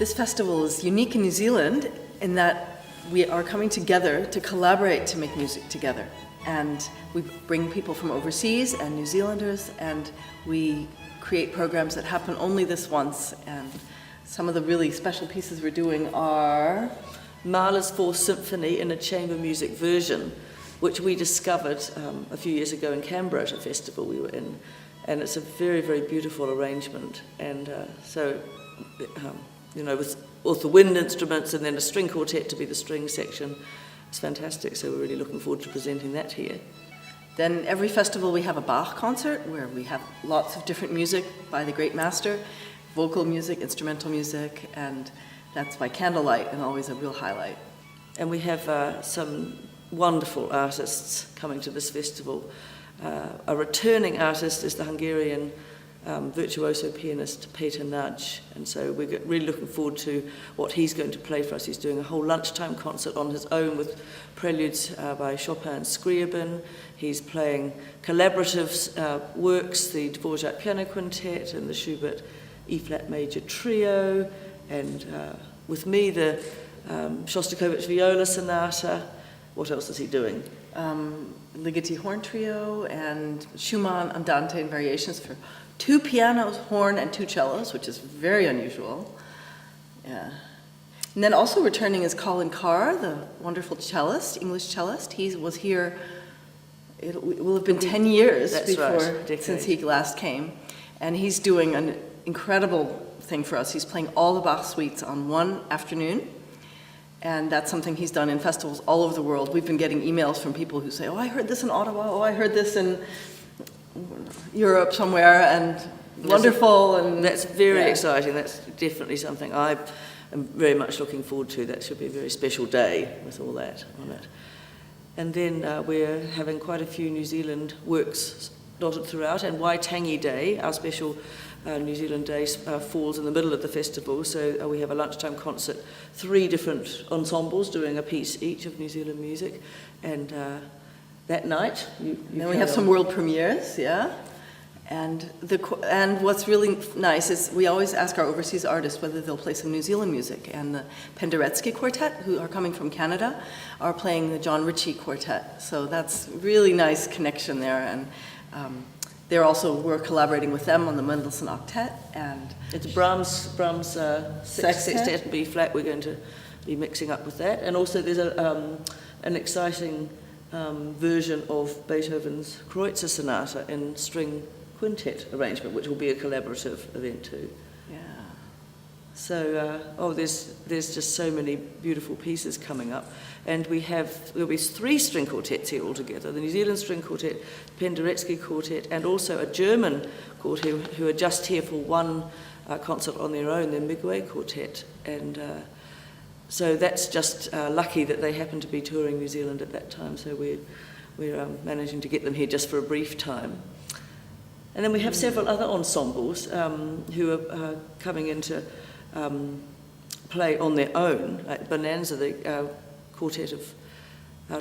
This festival is unique in New Zealand in that we are coming together to collaborate to make music together. And we bring people from overseas and New Zealanders, and we create programs that happen only this once. And some of the really special pieces we're doing are Mahler's Fourth Symphony in a chamber music version, which we discovered a few years ago in Canberra at a festival we were in. And it's a very, very beautiful arrangement. And with the wind instruments and then a string quartet to be the string section. It's fantastic, so we're really looking forward to presenting that here. Then every festival we have a Bach concert where we have lots of different music by the great master, vocal music, instrumental music, and that's by candlelight and always a real highlight. And we have some wonderful artists coming to this festival. A returning artist is the Hungarian virtuoso pianist Peter Nudge, and so we're really looking forward to what he's going to play for us. He's doing a whole lunchtime concert on his own with preludes by Chopin's Scriabin. He's playing collaborative works, the Dvorak Piano Quintet and the Schubert E-flat Major Trio, and with me the Shostakovich Viola Sonata. What else is he doing? Ligeti Horn Trio and Schumann Andante and Variations for 2 pianos, horn, and 2 cellos, which is very unusual. Yeah. And then also returning is Colin Carr, the wonderful cellist, English cellist. He was here, it will have been 10 years since he last came. And he's doing an incredible thing for us. He's playing all the Bach suites on one afternoon. And that's something he's done in festivals all over the world. We've been getting emails from people who say, oh, I heard this in Ottawa, oh, I heard this in Europe somewhere, and wonderful. And that's very exciting. That's definitely something I am very much looking forward to. That should be a very special day with all that on it. And then we're having quite a few New Zealand works dotted throughout, and Waitangi Day, our special New Zealand Day, falls in the middle of the festival, so we have a lunchtime concert, 3 different ensembles doing a piece each of New Zealand music, and that night then we have some world premieres, yeah. And what's really nice is we always ask our overseas artists whether they'll play some New Zealand music, and the Penderecki Quartet, who are coming from Canada, are playing the John Ritchie Quartet, so that's really nice connection there. And we're collaborating with them on the Mendelssohn Octet, and it's Brahms Sextet B flat. We're going to be mixing up with that, and also there's an exciting version of Beethoven's Kreutzer Sonata in string quintet arrangement, which will be a collaborative event too. Yeah. So there's just so many beautiful pieces coming up. And there'll be 3 string quartets here altogether, the New Zealand String Quartet, Penderecki Quartet, and also a German quartet who are just here for one concert on their own, the Miguel Quartet. And so that's just lucky that they happen to be touring New Zealand at that time, so we're managing to get them here just for a brief time. And then we have several other ensembles who are coming in to play on their own, like Bonanza, the quartet of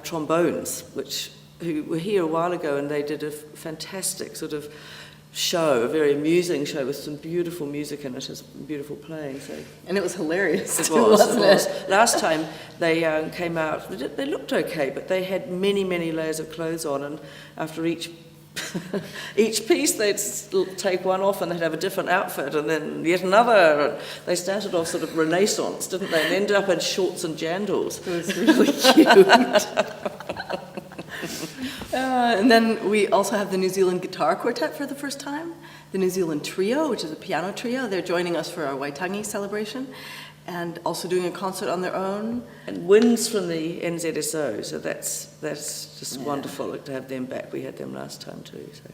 trombones, who were here a while ago, and they did a fantastic sort of show, a very amusing show with some beautiful music in it, and beautiful playing. So. And it was hilarious. It was. Last time they came out, they looked okay, but they had many, many layers of clothes on, and after each piece they'd take one off and they'd have a different outfit, and then yet another. They started off sort of Renaissance, didn't they, and ended up in shorts and jandals. It was really cute. And then we also have the New Zealand Guitar Quartet for the first time, the New Zealand Trio, which is a piano trio. They're joining us for our Waitangi celebration, and also doing a concert on their own. And winds from the NZSO, so that's just wonderful to have them back. We had them last time too. So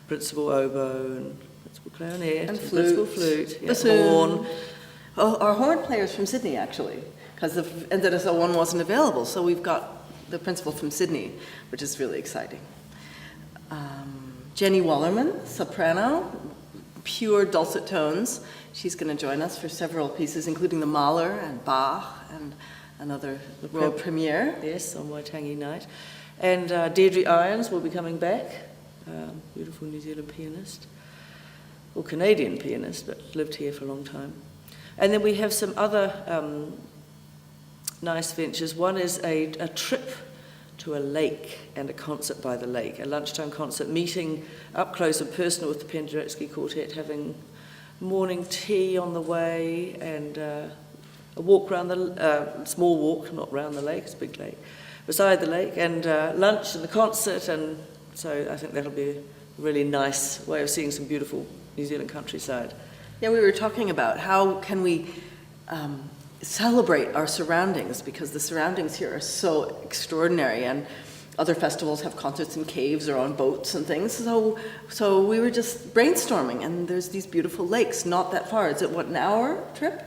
principal oboe and principal clarinet and principal flute, horn. Oh, our horn player's from Sydney actually, because the NZSO one wasn't available, so we've got the principal from Sydney, which is really exciting. Jenny Wallerman, soprano, pure dulcet tones. She's going to join us for several pieces, including the Mahler and Bach and another world premiere. Yes, on Waitangi night. And Deirdre Irons will be coming back, beautiful New Zealand pianist, or Canadian pianist, but lived here for a long time. And then we have some other nice ventures. One is a trip to a lake and a concert by the lake, a lunchtime concert, meeting up close and personal with the Penderecki Quartet, having morning tea on the way, and a walk around the small walk, not round the lake, it's a big lake, beside the lake, and lunch and the concert. And so I think that'll be a really nice way of seeing some beautiful New Zealand countryside. Yeah, we were talking about how can we celebrate our surroundings, because the surroundings here are so extraordinary, and other festivals have concerts in caves or on boats and things. So we were just brainstorming, and there's these beautiful lakes not that far. Is it an hour trip?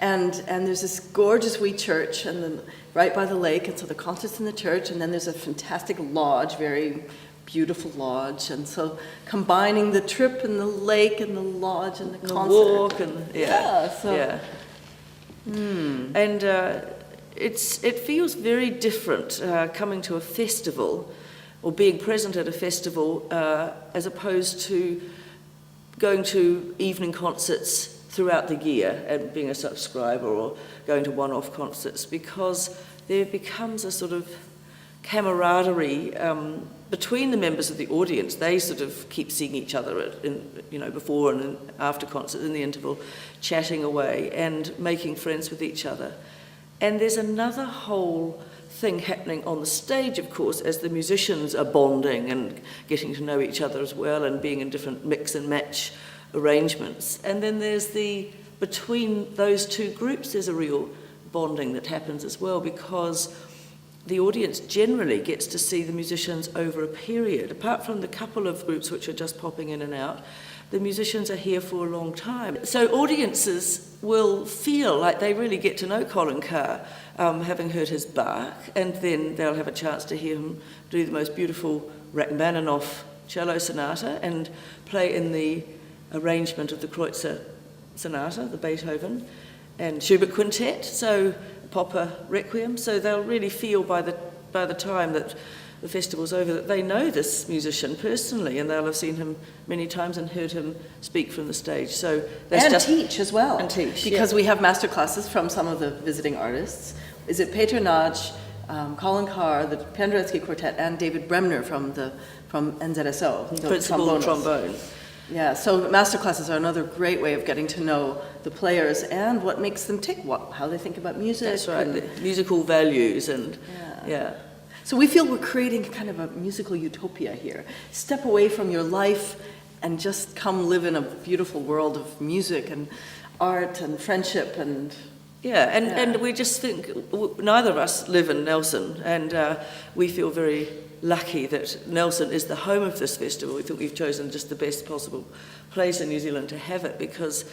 And there's this gorgeous wee church, and then right by the lake, and so the concert's in the church, and then there's a fantastic lodge, very beautiful lodge, and so combining the trip and the lake and the lodge and the concert. Walk and And it feels very different coming to a festival or being present at a festival as opposed to going to evening concerts throughout the year and being a subscriber, or going to one-off concerts, because there becomes a sort of camaraderie between the members of the audience. They sort of keep seeing each other before and after concerts, in the interval, chatting away and making friends with each other. And there's another whole thing happening on the stage, of course, as the musicians are bonding and getting to know each other as well, and being in different mix and match arrangements. And then there's between those two groups, there's a real bonding that happens as well, because the audience generally gets to see the musicians over a period. Apart from the couple of groups which are just popping in and out, the musicians are here for a long time. So audiences will feel like they really get to know Colin Carr, having heard his Bach, and then they'll have a chance to hear him do the most beautiful Rachmaninoff cello sonata and play in the arrangement of the Kreutzer Sonata, the Beethoven, and Schubert Quintet, so Popper Requiem. So they'll really feel by the time that the festival's over that they know this musician personally, and they'll have seen him many times and heard him speak from the stage. So teach as well. And teach, because we have master classes from some of the visiting artists. Is it Peter Naj, Colin Carr, the Penderecki Quartet, and David Bremner from NZSO, the principal trombone. Yeah, so master classes are another great way of getting to know the players and what makes them tick, how they think about music. That's right, the musical values and yeah. So we feel we're creating kind of a musical utopia here. Step away from your life and just come live in a beautiful world of music and art and friendship and... And we just think, neither of us live in Nelson, and we feel very lucky that Nelson is the home of this festival. We think we've chosen just the best possible place in New Zealand to have it, because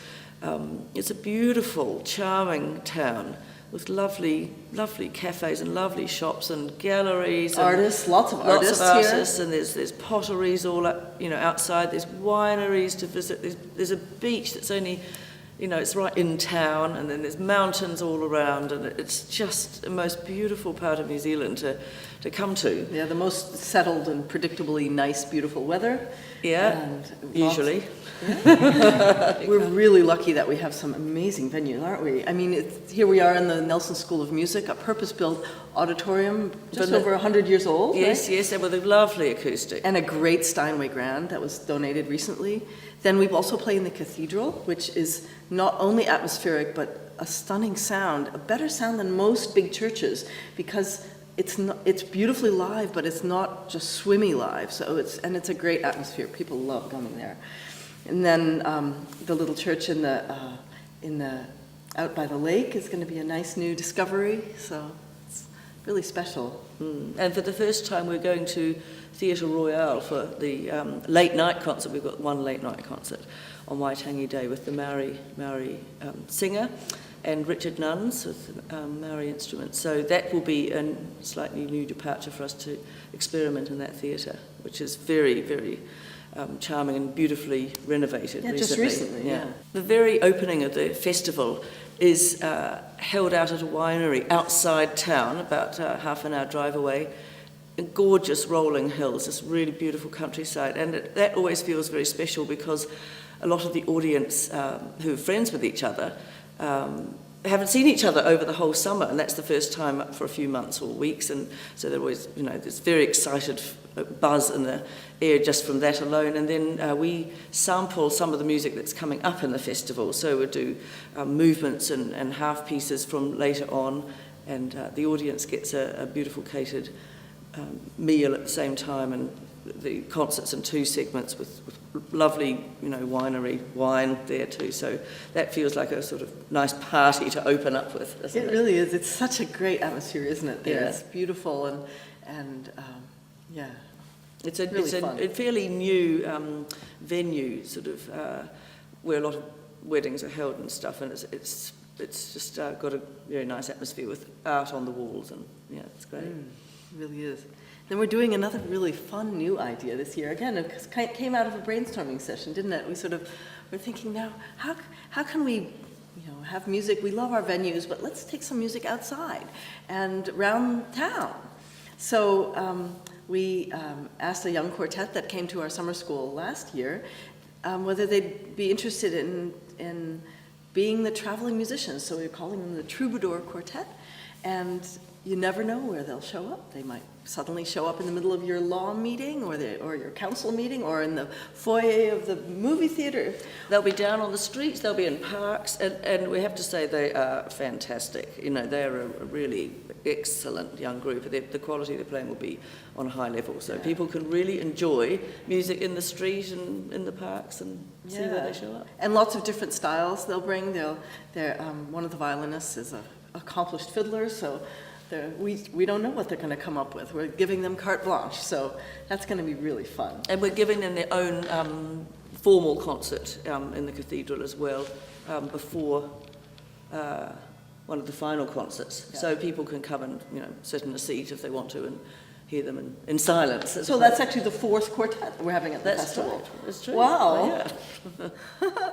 it's a beautiful, charming town with lovely, lovely cafes and lovely shops and galleries. Artists, lots of artists here. And there's potteries all up, outside. There's wineries to visit. There's a beach that's only... it's right in town, and then there's mountains all around, and it's just the most beautiful part of New Zealand to come to. Yeah, the most settled and predictably nice, beautiful weather. Yeah, and usually. We're really lucky that we have some amazing venues, aren't we? I mean, here we are in the Nelson School of Music, a purpose-built auditorium, just over 100 years old. Yes, right? Yes, and with a lovely acoustic. And a great Steinway Grand that was donated recently. Then we've also played in the cathedral, which is not only atmospheric, but a stunning sound, a better sound than most big churches, because it's beautifully live, but it's not just swimmy live. So it's a great atmosphere. People love coming there. And then the little church out by the lake is going to be a nice new discovery. So it's really special. And for the first time, we're going to Theatre Royale for the late night concert. We've got one late night concert on Waitangi Day with the Maori singer, and Richard Nuns with Maori instruments. So that will be a slightly new departure for us to experiment in that theatre, which is very, very charming and beautifully renovated recently. Just recently, yeah. The very opening of the festival is held out at a winery outside town, about half an hour drive away. Gorgeous rolling hills, this really beautiful countryside, and that always feels very special, because a lot of the audience who are friends with each other haven't seen each other over the whole summer, and that's the first time up for a few months or weeks, and so they're always, there's very excited buzz in the air just from that alone. And then we sample some of the music that's coming up in the festival, so we'll do movements and half pieces from later on, and the audience gets a beautiful catered meal at the same time, and the concerts in 2 segments with lovely, winery wine there too. So that feels like a sort of nice party to open up with, doesn't it? It really is. It's such a great atmosphere, isn't it? There, Yeah. It's beautiful and yeah. It's Really fun. a fairly new venue, sort of, where a lot of weddings are held and stuff, and it's just got a very nice atmosphere with art on the walls, and yeah, it's great. It really is. Then we're doing another really fun new idea this year. Again, it came out of a brainstorming session, didn't it? We're thinking now, how can we, have music? We love our venues, but let's take some music outside and around town. So we asked a young quartet that came to our summer school last year whether they'd be interested in being the traveling musicians. So we're calling them the Troubadour Quartet, and you never know where they'll show up. They might suddenly show up in the middle of your law meeting or your council meeting or in the foyer of the movie theater. They'll be down on the streets, they'll be in parks, and we have to say they are fantastic. They're a really excellent young group. The quality they're playing will be on a high level, so people can really enjoy music in the street and in the parks and see where they show up. And lots of different styles they'll bring. One of the violinists is an accomplished fiddler, so we don't know what they're going to come up with. We're giving them carte blanche, so that's going to be really fun. And we're giving them their own formal concert in the cathedral as well, before one of the final concerts. Yeah. So people can come and sit in a seat if they want to and hear them in silence. So that's actually the 4th quartet we're having at the festival. Right. That's true. Wow. Oh, yeah.